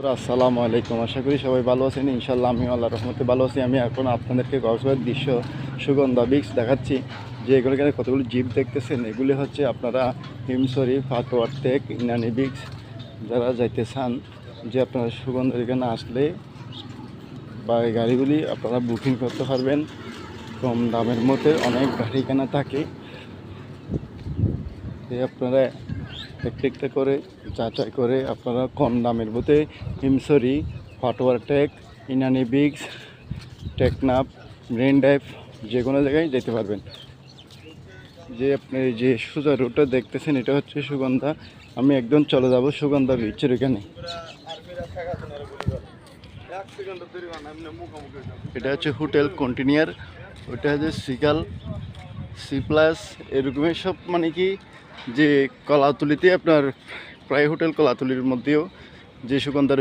আসসালামু আলাইকুম। আশা করি সবাই ভালো আছেন। ইনশাল্লাহ আমি আল্লাহর রহমতে ভালো আছি। আমি এখন আপনাদেরকে কক্সবাজার দৃশ্য সুগন্ধা বিচ দেখাচ্ছি। যে এখানে কতগুলো জিপ দেখতেছেন, এগুলি হচ্ছে আপনারা হিমছড়ি, ফাটোয়ার টেক, ইনানি বিচ যারা যাইতে চান, যে আপনারা সুগন্ধার এখানে আসলে বা এই গাড়িগুলি আপনারা বুকিং করতে পারবেন কম দামের মধ্যে। অনেক গাড়ি কেনা থাকে, আপনারা একটা করে যাচাই করে আপনারা কম দামের মধ্যে হিমছড়ি, ফাটোয়ার টেক, Inani beach, Teknaf, marine drive যে কোনো জায়গায় যেতে পারবেন। যে আপনি যে সোজা রুটটা দেখতেছেন, এটা হচ্ছে সুগন্ধা। আমি একদম চলে যাব সুগন্ধা বিচের এখানে। এটা হচ্ছে হোটেল কন্টিনিউর, ওইটা হচ্ছে সিগাল, সি প্লাস, এরকমই সব, মানে কি যে কলাতলিতে আপনার প্রায় হোটেল কলাতলির মধ্যেও যে সুগন্ধার